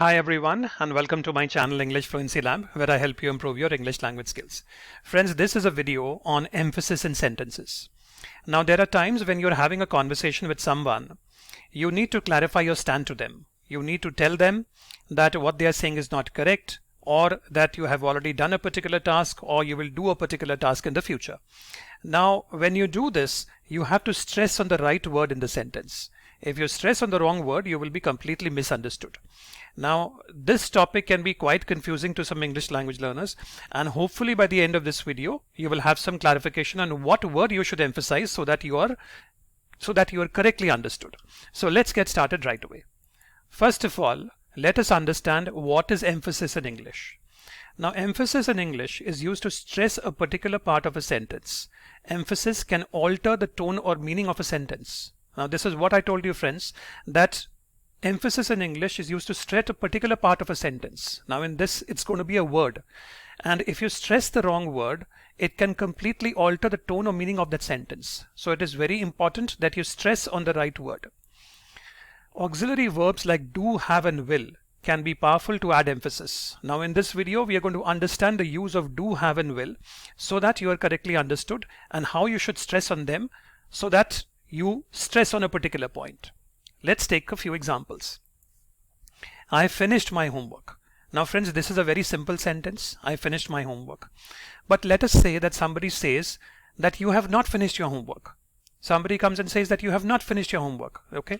Hi everyone, and welcome to my channel English Fluency Lab, where I help you improve your English language skills. Friends, this is a video on emphasis in sentences. Now there are times when you're having a conversation with someone, you need to clarify your stand to them. You need to tell them that what they are saying is not correct, or that you have already done a particular task, or you will do a particular task in the future. Now when you do this, you have to stress on the right word in the sentence. If you stress on the wrong word, you will be completely misunderstood. Now, this topic can be quite confusing to some English language learners, and hopefully by the end of this video, you will have some clarification on what word you should emphasize so that you are correctly understood. So let's get started right away. First of all, let us understand what is emphasis in English. Now, emphasis in English is used to stress a particular part of a sentence. Emphasis can alter the tone or meaning of a sentence. Now, this is what I told you, friends, that emphasis in English is used to stress a particular part of a sentence. Now in this, it's going to be a word. And if you stress the wrong word, it can completely alter the tone or meaning of that sentence. So it is very important that you stress on the right word. Auxiliary verbs like do, have and will can be powerful to add emphasis. Now in this video, we are going to understand the use of do, have and will so that you are correctly understood and how you should stress on them so that you stress on a particular point. Let's take a few examples. I finished my homework. Now friends, this is a very simple sentence. I finished my homework. But let us say that somebody says that you have not finished your homework. Somebody comes and says that you have not finished your homework. Okay.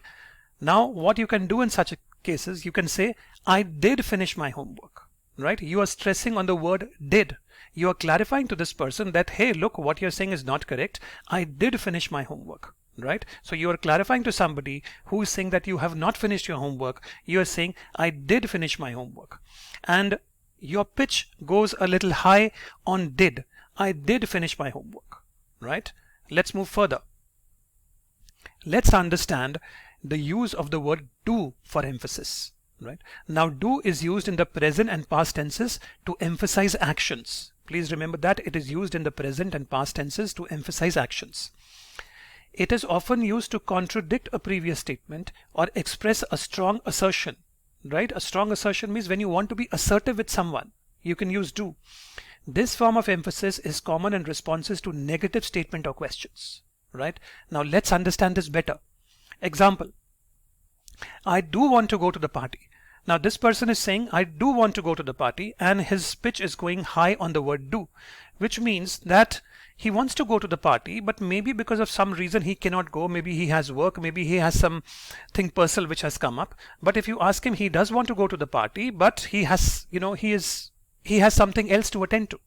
Now what you can do in such cases, you can say, I did finish my homework. Right? You are stressing on the word did. You are clarifying to this person that, hey, look, what you're saying is not correct. I did finish my homework. Right? So you are clarifying to somebody who is saying that you have not finished your homework. You are saying, I did finish my homework. And your pitch goes a little high on did. I did finish my homework. Right? Let's move further. Let's understand the use of the word do for emphasis. Right? Now do is used in the present and past tenses to emphasize actions. Please remember that it is used in the present and past tenses to emphasize actions. It is often used to contradict a previous statement or express a strong assertion. Right? A strong assertion means when you want to be assertive with someone, you can use do. This form of emphasis is common in responses to negative statement or questions. Right? Now let's understand this better. Example, I do want to go to the party. Now this person is saying, I do want to go to the party, and his pitch is going high on the word do, which means that he wants to go to the party, but maybe because of some reason he cannot go. Maybe he has work, maybe he has something personal which has come up. But if you ask him, he does want to go to the party, but he has, he has something else to attend to.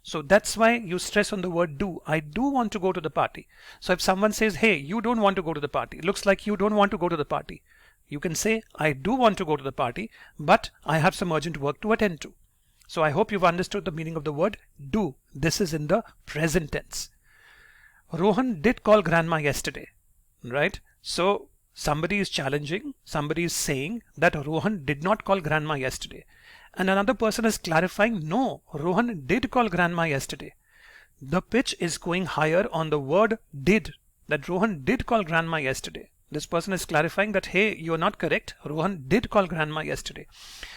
So that's why you stress on the word do. I do want to go to the party. So if someone says, hey, you don't want to go to the party, it looks like you don't want to go to the party. You can say, I do want to go to the party, but I have some urgent work to attend to. So I hope you've understood the meaning of the word do. This is in the present tense. Rohan did call grandma yesterday. Right? So somebody is challenging, somebody is saying that Rohan did not call grandma yesterday. And another person is clarifying, no, Rohan did call grandma yesterday. The pitch is going higher on the word did, that Rohan did call grandma yesterday. This person is clarifying that, hey, you're not correct. Rohan did call grandma yesterday.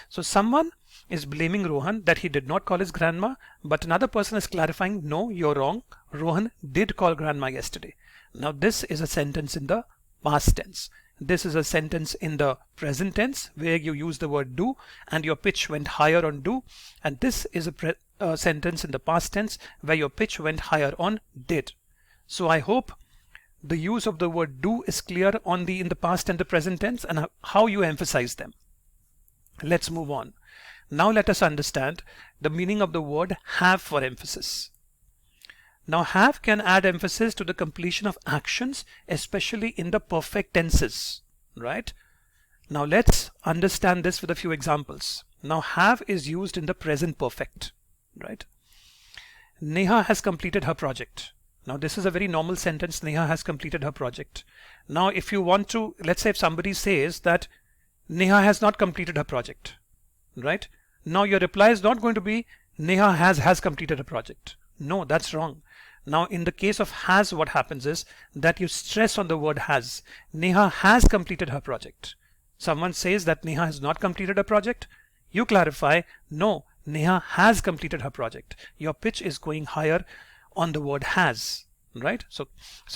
So someone is blaming Rohan that he did not call his grandma, but another person is clarifying, no, you're wrong. Rohan did call grandma yesterday. Now this is a sentence in the past tense. This is a sentence in the present tense where you use the word do and your pitch went higher on do. And this is a sentence in the past tense where your pitch went higher on did. So I hope the use of the word do is clear in the past and the present tense and how you emphasize them. Let's move on. Now let us understand the meaning of the word have for emphasis. Now have can add emphasis to the completion of actions, especially in the perfect tenses. Right? Now let's understand this with a few examples. Now have is used in the present perfect. Right? Neha has completed her project. Now this is a very normal sentence. Neha has completed her project. Now if you want to, let's say if somebody says that Neha has not completed her project. Right? Now your reply is not going to be Neha has completed a project. No, that's wrong. Now in the case of has, what happens is that you stress on the word has. Neha has completed her project. Someone says that Neha has not completed a project. You clarify, no, Neha has completed her project. Your pitch is going higher on the word has, right? So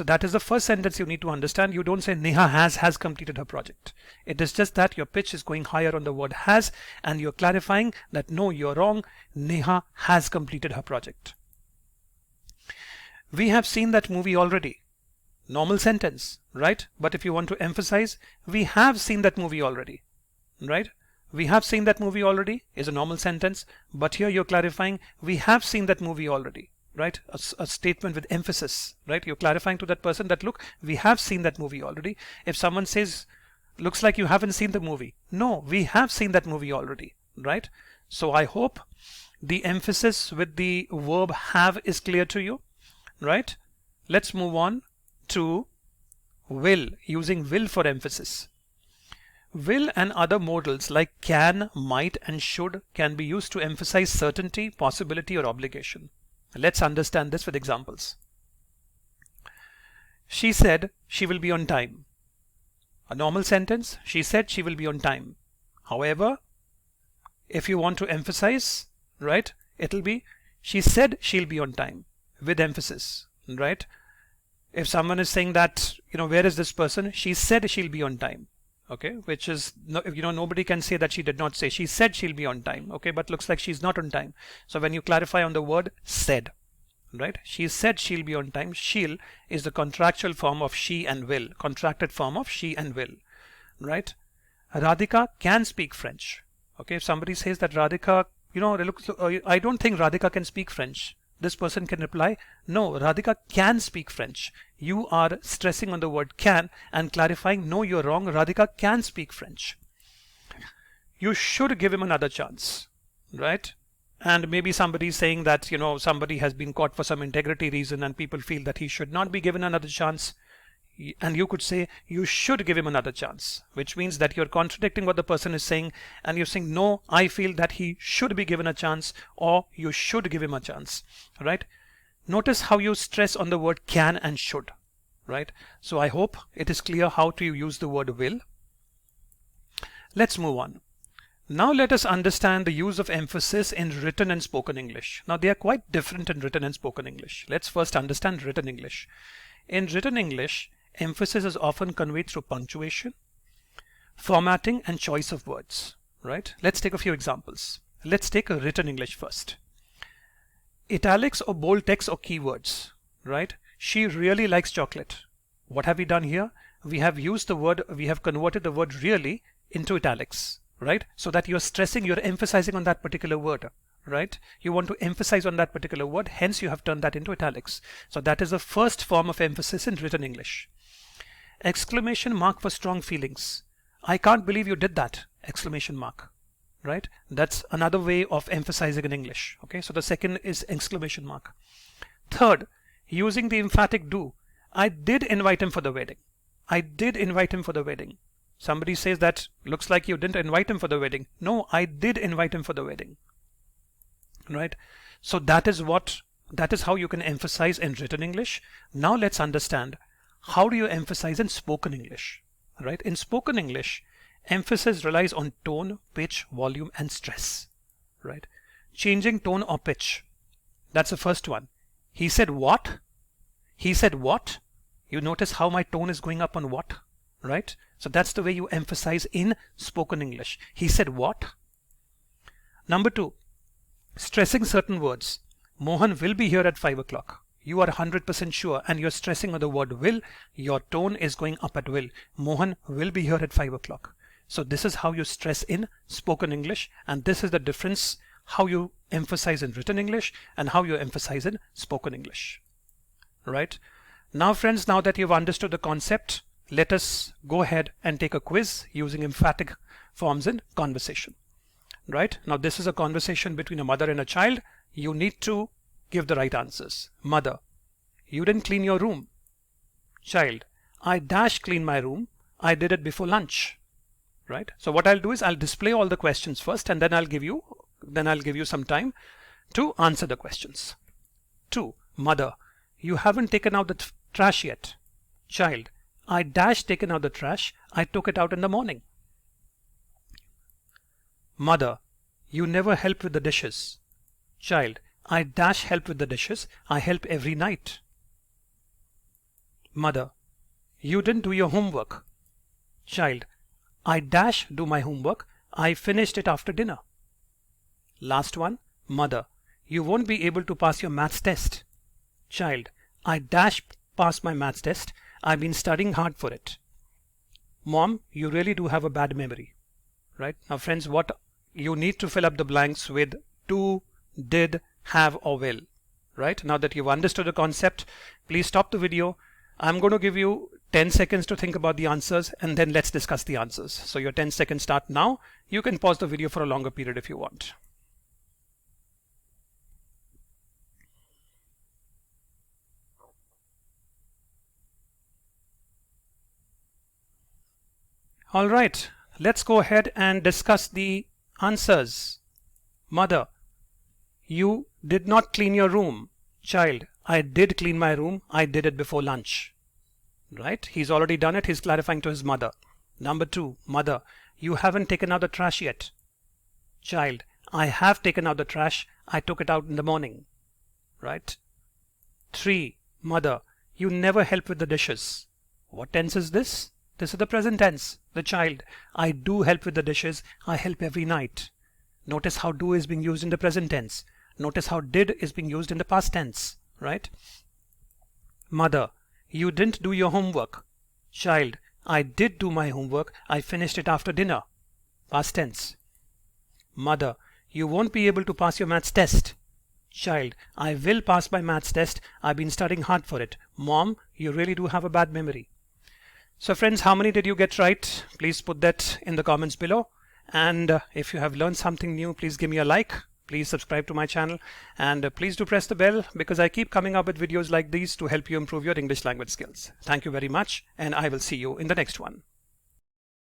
that is the first sentence you need to understand. You don't say Neha has completed her project. It is just that your pitch is going higher on the word has, and you're clarifying that no, you're wrong. Neha has completed her project. We have seen that movie already. Normal sentence, right? But if you want to emphasize, we have seen that movie already, right? We have seen that movie already is a normal sentence, but here you're clarifying, we have seen that movie already, right? A statement with emphasis, right? You're clarifying to that person that, look, we have seen that movie already. If someone says, looks like you haven't seen the movie, no, we have seen that movie already, right? So I hope the emphasis with the verb have is clear to you, right? Let's move on to will, using will for emphasis. Will and other modals like can, might, and should can be used to emphasize certainty, possibility, or obligation. Let's understand this with examples. She said she will be on time. A normal sentence, she said she will be on time. However, if you want to emphasize, right, it'll be she said she'll be on time with emphasis, right? If someone is saying that, where is this person? She said she'll be on time. Okay, which is, nobody can say that she did not say. She said she'll be on time. Okay, but looks like she's not on time. So when you clarify on the word said, right? She said she'll be on time. She'll is the contractual form of she and will, contracted form of she and will, right? Radhika can speak French. Okay, if somebody says that Radhika, I don't think Radhika can speak French. This person can reply, no, Radhika can speak French. You are stressing on the word can and clarifying, no, you're wrong, Radhika can speak French. You should give him another chance, right? And maybe somebody is saying that, somebody has been caught for some integrity reason and people feel that he should not be given another chance. And you could say, you should give him another chance, which means that you're contradicting what the person is saying and you're saying, no, I feel that he should be given a chance, or you should give him a chance, right? Notice how you stress on the word can and should, right? So I hope it is clear how to use the word will. Let's move on. Now let us understand the use of emphasis in written and spoken English. Now they are quite different in written and spoken English. Let's first understand written English. In written English, emphasis is often conveyed through punctuation, formatting, and choice of words, right? Let's take a few examples. Let's take a written English first. Italics or bold text or keywords, right? She really likes chocolate. What have we done here? We have converted the word really into italics, right? So that you're stressing, you're emphasizing on that particular word, right? You want to emphasize on that particular word, hence you have turned that into italics. So that is the first form of emphasis in written English. Exclamation mark for strong feelings. I can't believe you did that! Exclamation mark, right? That's another way of emphasizing in English. Okay, so the second is exclamation mark. Third, using the emphatic do. I did invite him for the wedding. I did invite him for the wedding. Somebody says that looks like you didn't invite him for the wedding. No, I did invite him for the wedding. Right? So that is how you can emphasize in written English. Now let's understand, how do you emphasize in spoken English? Right? In spoken English, emphasis relies on tone, pitch, volume, and stress. Right? Changing tone or pitch. That's the first one. He said what? He said what? You notice how my tone is going up on what? Right? So that's the way you emphasize in spoken English. He said what? Number two, stressing certain words. Mohan will be here at 5 o'clock. You are 100% sure and you're stressing on the word will. Your tone is going up at will. Mohan will be here at 5 o'clock. So this is how you stress in spoken English, and this is the difference how you emphasize in written English and how you emphasize in spoken English. Right? Now friends, now that you've understood the concept, let us go ahead and take a quiz using emphatic forms in conversation. Right? Now this is a conversation between a mother and a child. You need to give the right answers. Mother: you didn't clean your room. Child: I dash clean my room. I did it before lunch. Right? So what I'll do is I'll display all the questions first, and then I'll give you some time to answer the questions. 2. Mother: you haven't taken out the trash yet. Child: I dash taken out the trash. I took it out in the morning. Mother, you never help with the dishes. Child, I dash help with the dishes. I help every night. Mother, you didn't do your homework. Child, I dash do my homework. I finished it after dinner. Last one. Mother, you won't be able to pass your maths test. Child, I dash pass my maths test. I've been studying hard for it. Mom, you really do have a bad memory. Right? Now friends, what you need to fill up the blanks with do, did, have or will. Right? Now that you've understood the concept, please stop the video. I'm going to give you 10 seconds to think about the answers and then let's discuss the answers. So your 10 seconds start now. You can pause the video for a longer period if you want. All right, let's go ahead and discuss the answers. Mother, you did not clean your room. Child, I did clean my room. I did it before lunch. Right? He's already done it. He's clarifying to his mother. Number 2, mother, you haven't taken out the trash yet. Child, I have taken out the trash. I took it out in the morning. Right? 3, mother, you never help with the dishes. What tense is this? This is the present tense. The child, I do help with the dishes. I help every night. Notice how do is being used in the present tense. Notice how did is being used in the past tense. Right? Mother, you didn't do your homework. Child, I did do my homework. I finished it after dinner. Past tense. Mother, you won't be able to pass your maths test. Child, I will pass my maths test. I've been studying hard for it. Mom, you really do have a bad memory. So friends, how many did you get right? Please put that in the comments below. And if you have learned something new, please give me a like. Please subscribe to my channel and please do press the bell because I keep coming up with videos like these to help you improve your English language skills. Thank you very much and I will see you in the next one.